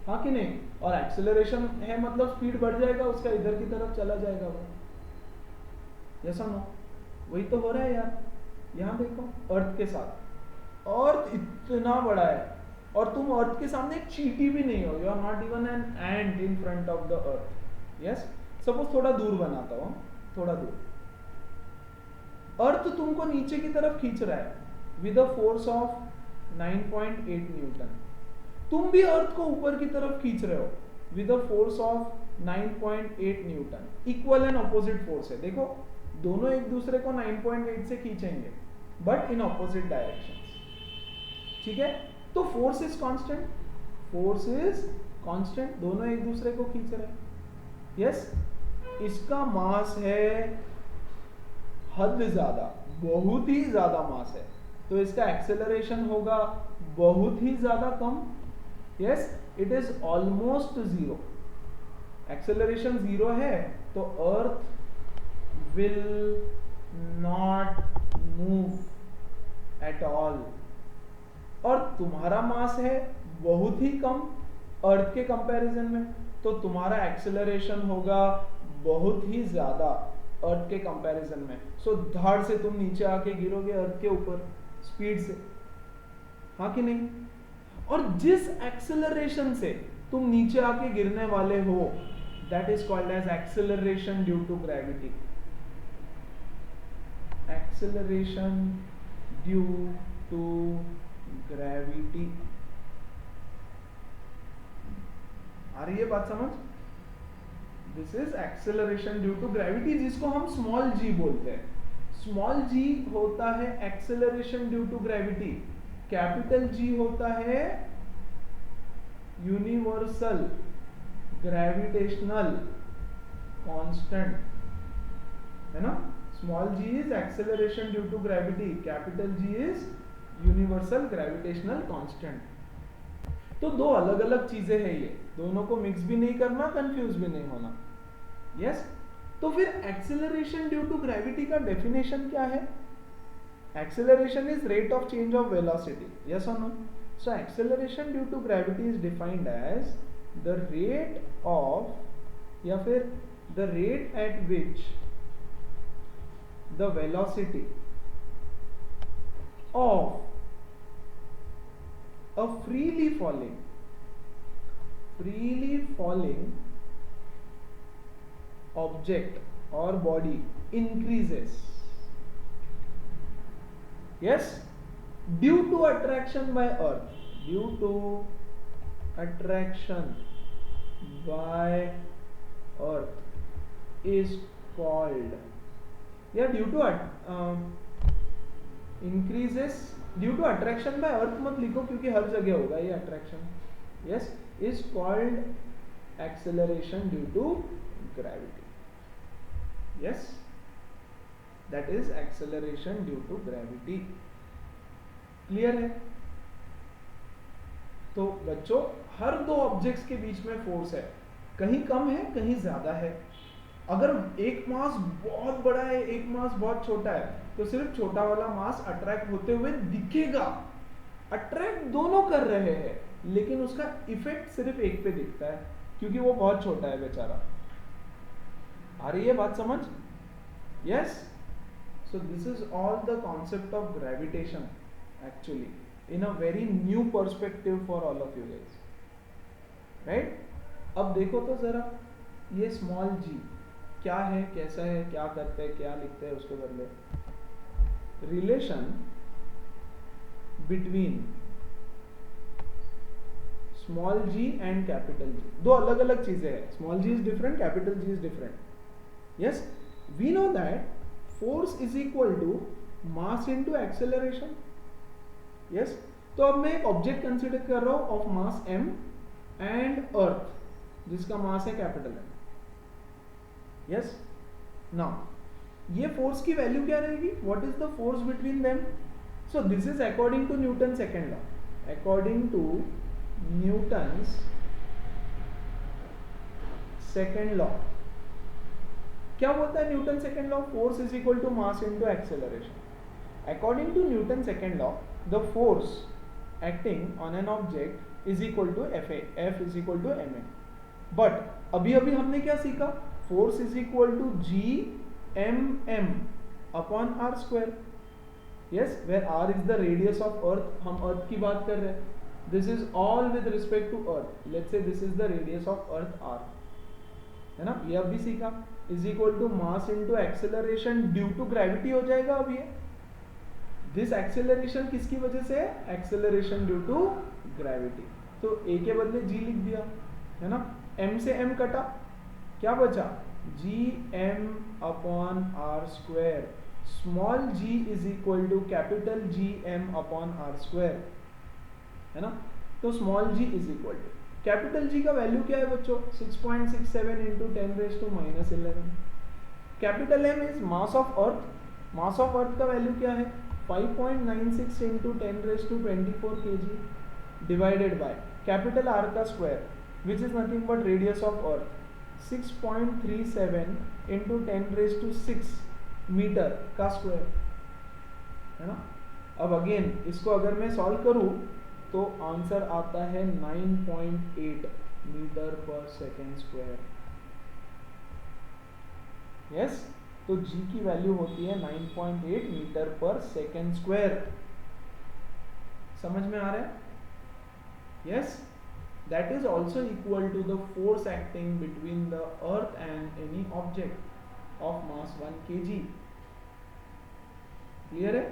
हाँ कि नहीं? और एक्सेलरेशन है मतलब स्पीड बढ़ जाएगा उसका, इधर की तरफ चला जाएगा वो, जैसा नो, वही तो हो रहा है यार। यहाँ देखो अर्थ के साथ, अर्थ इतना बड़ा है और तुम अर्थ के सामने एक चींटी भी नहीं हो, you are not even an ant in front of the earth, yes. Suppose थोड़ा दूर बनाता हूं, थोड़ा दूर, अर्थ तुमको नीचे की तरफ खींच रहा है with a force of 9.8 Newton, तुम भी अर्थ को ऊपर की तरफ खींच रहे हो with a force of 9.8 Newton, equal and opposite force है। देखो दोनों एक दूसरे को 9.8 से खींचेंगे बट इन ऑपोजिट डायरेक्शंस, ठीक है? तो force is constant, force is constant, दोनों एक दूसरे को खींच रहे हैं, यस। इसका मास है हद ज्यादा, बहुत ही ज्यादा मास है, तो इसका एक्सेलरेशन होगा बहुत ही ज्यादा कम, yes. It is almost zero, acceleration zero है तो earth will not move at all, और तुम्हारा मास है बहुत ही कम अर्थ के कंपैरिजन में, तो तुम्हारा एक्सेलरेशन होगा बहुत ही ज्यादा अर्थ के कंपैरिजन में। सो धड़ से तुम नीचे आके गिरोगे अर्थ के ऊपर स्पीड से, हाँ कि नहीं? और जिस एक्सेलरेशन से तुम नीचे आके गिरने वाले हो that is called as acceleration due to gravity, acceleration due to gravity. आ रही है बात समझ? This is acceleration due to gravity, जिसको हम स्मॉल जी बोलते हैं। स्मॉल जी होता है acceleration due to gravity, capital G होता है यूनिवर्सल ग्रेविटेशनल कांस्टेंट, है ना। Small g is acceleration due to gravity, capital G is universal gravitational constant. तो दो अलग अलग चीजें हैं ये, दोनों को मिक्स भी नहीं करना, कंफ्यूज भी नहीं होना, यस। तो फिर एक्सेलरेशन ड्यू टू ग्रेविटी का डेफिनेशन क्या है? Acceleration is rate of change of velocity. Yes or no? So acceleration due to gravity is defined as the rate of, या फिर the rate at which the velocity of a freely falling object or body increases. Yes, due to attraction by earth. Due to attraction by earth is called, या due to increases, due to attraction by earth मत लिखो क्योंकि हर जगह होगा ये attraction. Yes, is called acceleration due to gravity. Yes, that is acceleration due to gravity. Clear है? तो बच्चों हर दो ऑब्जेक्ट्स के बीच में फोर्स है, कहीं कम है कहीं ज्यादा है. अगर एक मास बहुत बड़ा है एक मास बहुत छोटा है तो सिर्फ छोटा वाला मास अट्रैक्ट होते हुए दिखेगा. अट्रैक्ट दोनों कर रहे हैं लेकिन उसका इफेक्ट सिर्फ एक पे दिखता है क्योंकि वो बहुत छोटा है बेचारा. आ रही है बात समझ? Yes. So this is all the concept of gravitation actually in a very new perspective for all of you guys, right? अब देखो तो जरा ये स्मॉल g क्या है, कैसा है, क्या करते हैं, क्या लिखते हैं उसके बदले. Relation between small g and capital G, दो अलग अलग चीजें हैं. Small g is different, capital G is different. Yes, we know that force is equal to mass into acceleration. Yes, तो अब मैं एक ऑब्जेक्ट कंसीडर कर रहा हूं of mass m and earth जिसका मास है कैपिटल M. यस, नाउ ये फोर्स की वैल्यू क्या रहेगी? What is the force between them? So this is according to Newton second law. According to Newton's second law क्या बोलता है Newton second law? Force is equal to mass into acceleration. According to Newton second law the force acting on an object is equal to Fa, F is equal to ma. But अभी हमने क्या सीखा? Force is equal to Gmm upon r square. Yes, where r is the radius of earth. हम earth की बात कर रहे हैं. This is all with respect to earth. Let's say this is the radius of earth r. है ना? ये अभी सीखा. Is equal to mass into acceleration due to gravity हो जाएगा अब ये. दिस एक्सेलरेशन किसकी वजह से है? Acceleration due to gravity. तो a के बदले g लिख दिया, है ना? m से m कटा, क्या बचा? gm upon are square. Small g is equal to capital gm upon are square, है ना? तो small g is equal to capital G का वैल्यू क्या है बच्चों? 6.67 into 10⁻⁻11. Capital M is mass of earth. Mass of earth का value क्या है? 5.96 into 10⁻24 kg divided by capital R का square which is nothing but radius of earth 6.37 into 10⁻6 metre का square, है ना? अब अगेन इसको अगर मैं सॉल्व करूं तो आंसर आता है 9.8 मीटर पर सेकेंड स्क्वायर. यस, तो g की वैल्यू होती है 9.8 मीटर पर सेकेंड स्क्वायर. समझ में आ रहा है? Yes, that is also equal to the force acting between the earth and any object of mass 1 kg. Clear है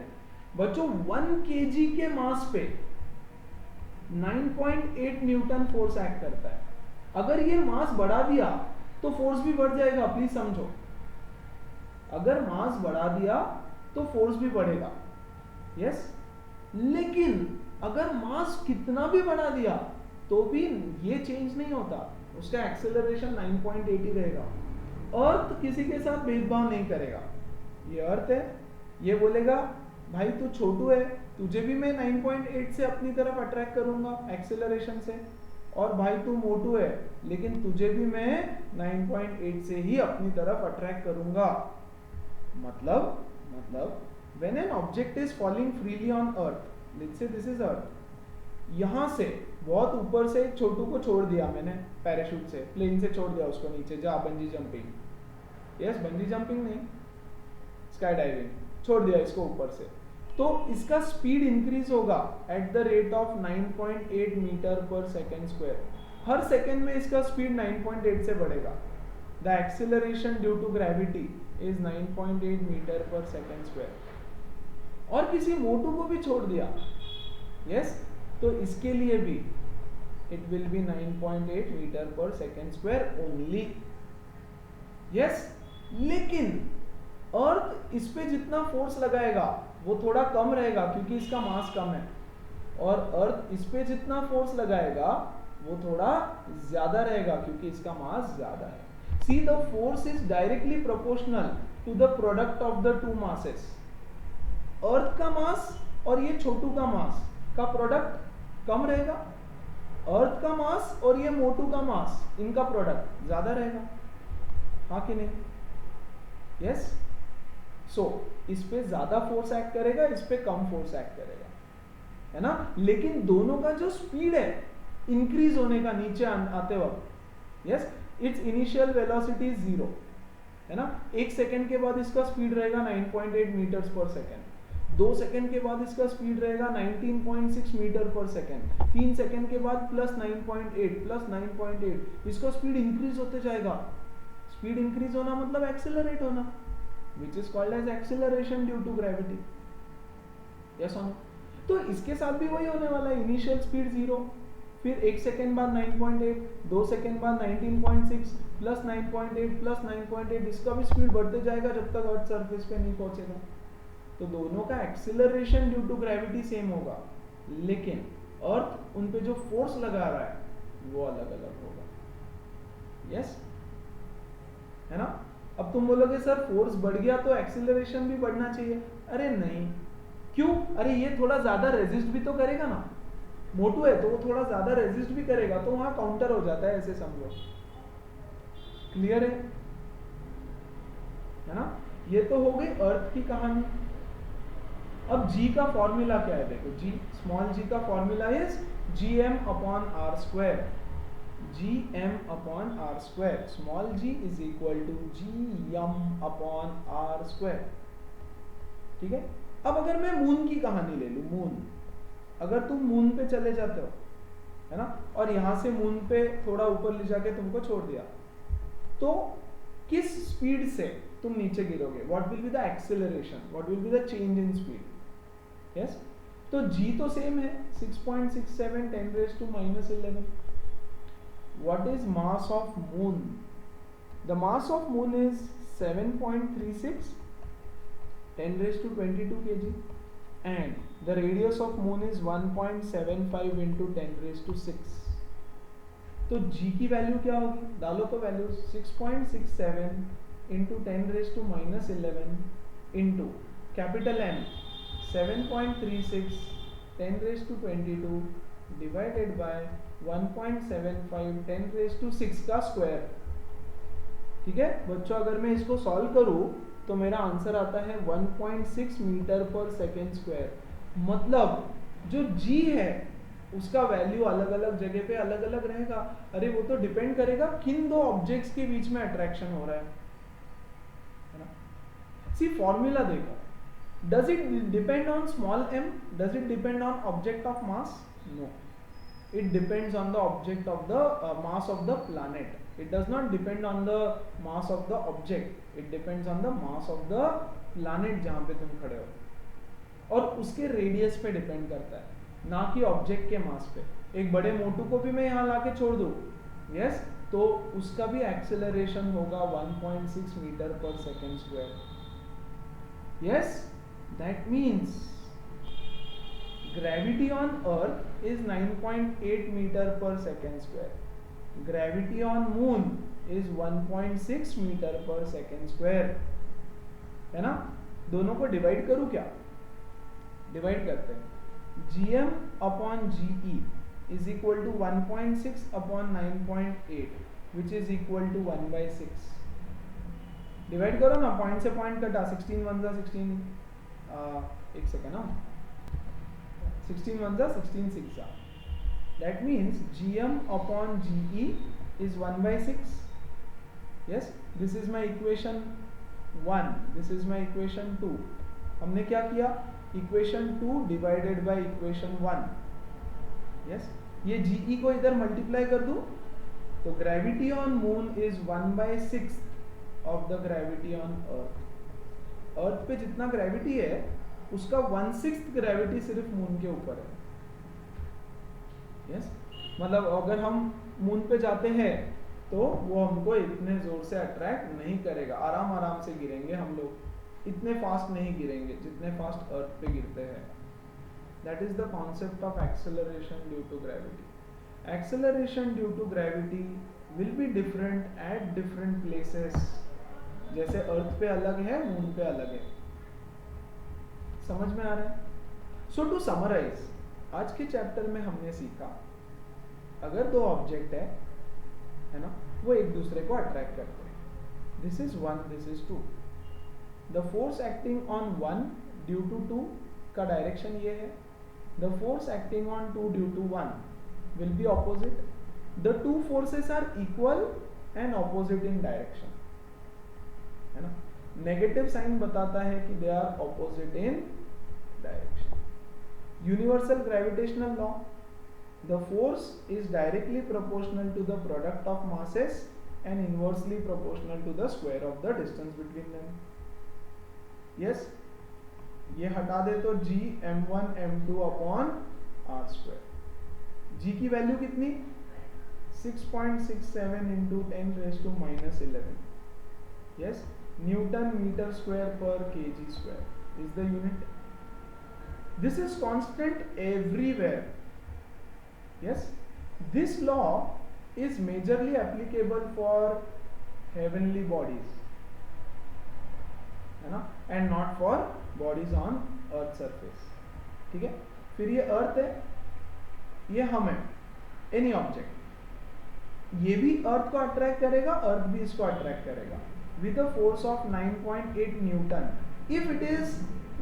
बच्चों? 1 kg के मास पे 9.8 न्यूटन फोर्स एक्ट करता है. अगर ये मास बढ़ा दिया तो फोर्स भी बढ़ जाएगा. प्लीज समझो, अगर मास बढ़ा दिया तो फोर्स भी बढ़ेगा. यस, लेकिन अगर मास कितना भी बढ़ा दिया तो भी ये चेंज नहीं होता, उसका एक्सेलरेशन 9.8 ही रहेगा. अर्थ किसी के साथ भेदभाव नहीं करेगा. ये अर्थ है, ये बोलेगा भाई तू छोटू है, तुझे भी मैं 9.8 से अपनी तरफ अट्रैक्ट करूंगा एक्सेलरेशन से, और भाई तू मोटू है लेकिन तुझे भी मैं 9.8 से ही अपनी तरफ अट्रैक्ट करूंगा. मतलब when an object is falling freely on earth, let's say this is earth, यहाँ से बहुत ऊपर से छोटू को छोड़ दिया मैंने पैराशूट से, प्लेन से छोड़ दिया उसको नीचे, जा bungee jumping, yes bungee jumping नहीं, स्काई डाइविंग, छोड़ दिया इसको ऊपर से, तो इसका स्पीड इंक्रीज होगा at the rate of 9.8 metre पर सेकेंड स्क्वायर। हर सेकेंड में इसका स्पीड 9.8 से बढ़ेगा। The acceleration due to gravity is 9.8 metre पर सेकेंड स्क्वायर। और किसी मोटू को भी छोड़ दिया, यस, तो इसके लिए भी इट विल बी 9.8 मीटर पर सेकेंड स्क्वायर ओनली, यस। लेकिन अर्थ इस पे जितना फोर्स लगाएगा वो थोड़ा कम रहेगा क्योंकि इसका मास कम है, और अर्थ इस पे जितना फोर्स लगाएगा वो थोड़ा ज्यादा रहेगा क्योंकि इसका मास ज्यादा है। See, the force is directly proportional to the product of the two masses. अर्थ का मास और ये छोटू का मास का प्रोडक्ट कम रहेगा, अर्थ का मास और ये मोटू का मास, इनका प्रोडक्ट ज्यादा रहेगा, हाँ कि नहीं? यस। सो इस पे ज्यादा फोर्स एक्ट करेगा, इस पे कम फोर्स एक्ट करेगा, है ना। लेकिन दोनों का जो स्पीड है इंक्रीज होने का नीचे आते वक्त, yes, it's initial velocity is 0, है ना। 1 सेकेंड के बाद इसका स्पीड रहेगा 9.8 मीटर्स पर सेकेंड, 2 सेकेंड के बाद इसका स्पीड रहेगा 19.6 मीटर पर सेकेंड, 3 सेकेंड के बाद प्लस 9.8 इसका स्पीड इंक्रीज होते जाएगा। स्पीड इंक्रीज होना मतलब एक्सेलरेट होना, which is called as acceleration due to gravity, yes or no? तो इसके साथ भी वही होने वाला है, इनिशियल स्पीड 0, फिर 1 सेकेंड बाद 9.8, 2 सेकेंड बाद 19.6 प्लस 9.8 प्लस 9.8, इसका भी स्पीड बढ़ते जाएगा जब तक अर्थ सरफेस पे नहीं पहुंचेगा। तो दोनों का acceleration due to gravity same होगा, लेकिन अर्थ उन पे जो फोर्स लगा रहा है वो अलग अलग होगा, यस, है ना। अब तुम बोलोगे सर फोर्स बढ़ गया तो एक्सेलरेशन भी बढ़ना चाहिए। अरे नहीं, क्यों? अरे ये थोड़ा ज्यादा रेजिस्ट भी तो करेगा ना, मोटू है तो वो थोड़ा ज्यादा रेजिस्ट भी करेगा, तो वहां काउंटर हो जाता है, ऐसे समझो। क्लियर है ना। ये तो हो गई अर्थ की कहानी। अब जी का फॉर्मूला क्या है, देखो जी, स्मॉल जी का formula is gm upon are square, gm upon are square, small g is equal to gm upon are square, ठीक है। अब अगर मैं मून की कहानी ले लूं, मून, अगर तुम मून पे चले जाते हो, है ना, और यहां से मून पे थोड़ा ऊपर ले जाके तुमको छोड़ दिया, तो किस स्पीड से तुम नीचे गिरोगे? What will be the acceleration, what will be the change in speed? Yes, तो g तो सेम है 6.67 10 raised to -11। What is mass of moon? The mass of moon is 7.36 10 raised to 22 kg, and the radius of moon is 1.75 into 10 raised to 6। तो g की value क्या होगी? डालो तो value 6.67 into 10 raised to -11 into capital M 7.36 10 raised to 22 divided by 1.75 10 raised to 6 का square. ठीक है बच्चों, अगर मैं इसको सॉल्व करूं तो मेरा आंसर आता है 1.6 मीटर पर सेकेंड स्क्वायर। मतलब जो g है उसका वैल्यू अलग अलग जगह पे अलग अलग रहेगा। अरे वो तो डिपेंड करेगा किन दो ऑब्जेक्ट्स के बीच में अट्रैक्शन हो रहा है ना। सी फॉर्मूला देखो, does it depend on small m, does it depend on object of mass? No, it depends on the object of the mass of the planet. It does not depend on the mass of the object, it depends on the mass of the planet जहाँ पे तुम खड़े हो, और उसके radius पे depend करता है, ना कि ऑब्जेक्ट के मास पे। एक बड़े मोटू को भी मैं यहाँ लाके छोड़ दूँ, यस, तो उसका भी एक्सेलरेशन होगा 1.6 मीटर पर second square. Yes, that means gravity on earth is 9.8 meter per second square, gravity on moon is 1.6 meter per second square, है ना। दोनों को डिवाइड करूं क्या? डिवाइड करते हैं, gm upon ge is equal to 1.6 upon 9.8 which is equal to 1/6। Divide करो ना, पॉइंट से पॉइंट कटा, 16 1 16, एक सेकेंड ना, 16 1 जा 16 6 जा, that means gm upon ge is 1 by 6. yes, this is my equation 1, this is my equation 2. हमने क्या किया, equation 2 divided by equation 1. yes, ये ge को इधर मल्टीप्लाई कर दूं तो gravity on moon is 1 by 6 of the gravity on earth. Earth पे जितना ग्रेविटी है उसका 1/6 ग्रेविटी सिर्फ मून के ऊपर है. यस, मतलब अगर हम मून पे जाते हैं तो वो हमको इतने जोर से अट्रैक्ट नहीं करेगा, आराम आराम से गिरेंगे हम लोग, इतने फास्ट नहीं गिरेंगे जितने फास्ट अर्थ पे गिरते हैं. That is the concept of acceleration due to gravity. Acceleration due to gravity will be different at different places. जैसे अर्थ पे अलग है, मून पे अलग है. समझ में आ रहा है? सो टू समराइज, आज के चैप्टर में हमने सीखा अगर दो ऑब्जेक्ट है ना, वो एक दूसरे को अट्रैक्ट करते हैं. This is 1, this is 2. The force acting on 1 due to 2 का डायरेक्शन ये है. The force acting on 2 due to 1 will be opposite. The two forces are equal and opposite in direction. है ना, नेगेटिव साइन बताता है कि they are opposite in direction. Universal gravitational law, the force is directly proportional to the product of masses and inversely proportional to the square of the distance between them. yes, ये हटा दे तो g m1 m2 upon r square. g की value कितनी, 6.67 into 10 raised to -11. yes, newton metre square पर kg square is the unit. this is constant everywhere. yes, this law is majorly applicable for heavenly bodies, है ना, and not for bodies on earth surface. ठीक है, फिर ये अर्थ है, ये हम है, एनी ऑब्जेक्ट, ये भी अर्थ को अट्रैक्ट करेगा, अर्थ भी इसको अट्रैक्ट करेगा with a force of 9.8 Newton if it is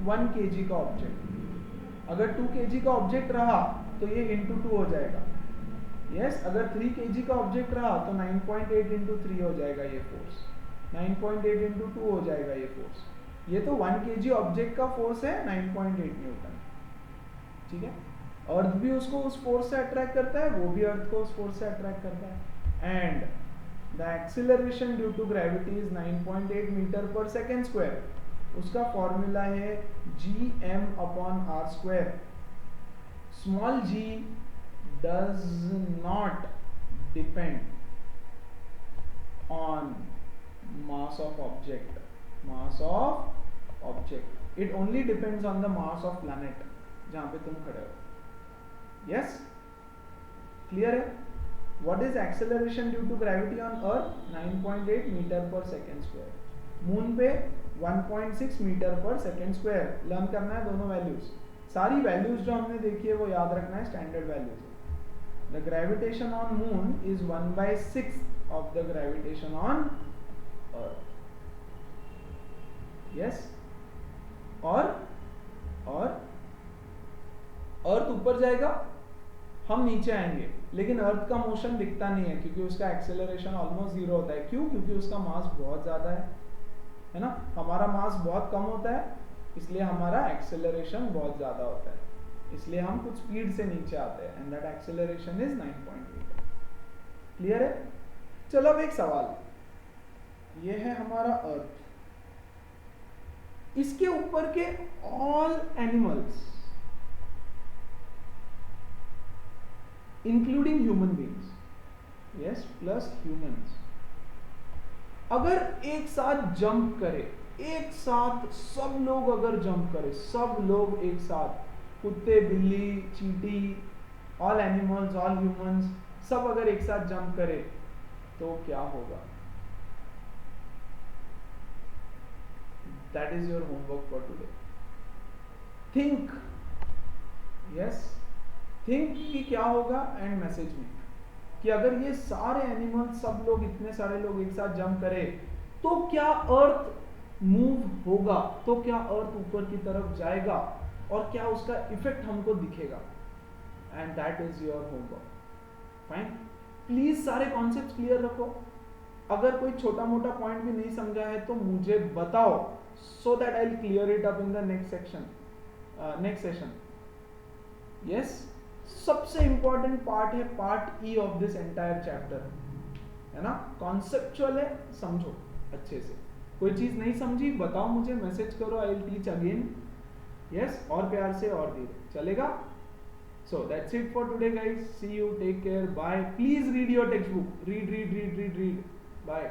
1 kg का ऑब्जेक्ट. अगर 2 kg का ऑब्जेक्ट रहा तो ये इंटू 2 हो जाएगा. यस, अगर 3 kg का ऑब्जेक्ट रहा तो 9.8 इंटू 3 हो जाएगा ये फोर्स, 9.8 इंटू 2 हो जाएगा ये फोर्स. ये तो 1 kg ऑब्जेक्ट का फोर्स है 9.8 न्यूटन. ठीक है, अर्थ भी उसको उस फोर्स से अट्रैक्ट करता है, वो भी अर्थ को उस फोर्स से अट्रैक्ट करता है. And the acceleration due to gravity is 9.8 metre पर सेकेंड स्क्वायर. उसका फॉर्मूला है gm upon r square. Small g does not depend on mass of object. Mass of object, it only depends on the mass of planet जहां पे तुम खड़े हो. yes, clear है? what is acceleration due to gravity on earth? 9.8 metre पर second square. Moon पे 1.6 metre पर second square. Learn करना है दोनों वैल्यूज, सारी वैल्यूज जो हमने देखी है वो याद रखना है, standard values. The gravitation on moon is 1/6 of the gravitation on earth. Yes, और अर्थ ऊपर जाएगा, हम नीचे आएंगे, लेकिन अर्थ का मोशन दिखता नहीं है क्योंकि उसका एक्सेलरेशन ऑलमोस्ट 0 होता है. क्यों? क्योंकि उसका मास बहुत ज्यादा है ना. हमारा मास बहुत कम होता है, इसलिए हमारा एक्सेलरेशन बहुत ज्यादा होता है, इसलिए हम कुछ स्पीड से नीचे आते हैं. And that acceleration is 9.8. Clear है? चलो अब एक सवाल, ये है हमारा अर्थ, इसके ऊपर के all animals including human beings, yes, plus humans, अगर एक साथ जंप करे, एक साथ सब लोग अगर जंप करे, सब लोग एक साथ, कुत्ते, बिल्ली, चींटी, ऑल एनिमल्स, ऑल ह्यूमंस, सब अगर एक साथ जंप करे तो क्या होगा? That is your homework for today. Think, yes, think कि क्या होगा एंड मैसेज में कि अगर ये सारे एनिमल्स, सब लोग, इतने सारे लोग एक साथ जंप करें तो क्या अर्थ मूव होगा तो क्या अर्थ ऊपर की तरफ जाएगा और क्या उसका इफेक्ट हमको दिखेगा, and that is your homework. Fine. Please सारे कॉन्सेप्ट्स क्लियर रखो. अगर कोई छोटा मोटा पॉइंट भी नहीं समझा है तो मुझे बताओ, so that I will clear it up in the next session. Yes. सबसे इंपॉर्टेंट पार्ट है part E of this entire chapter, है ना. कॉन्सेप्चुअल है, समझो अच्छे से. कोई चीज नहीं समझी बताओ, मुझे मैसेज करो, I will teach again. Yes. और प्यार से और धीरे चलेगा. So that's it for today guys. See you. Take care. Bye. Please read your textbook. Read. Bye.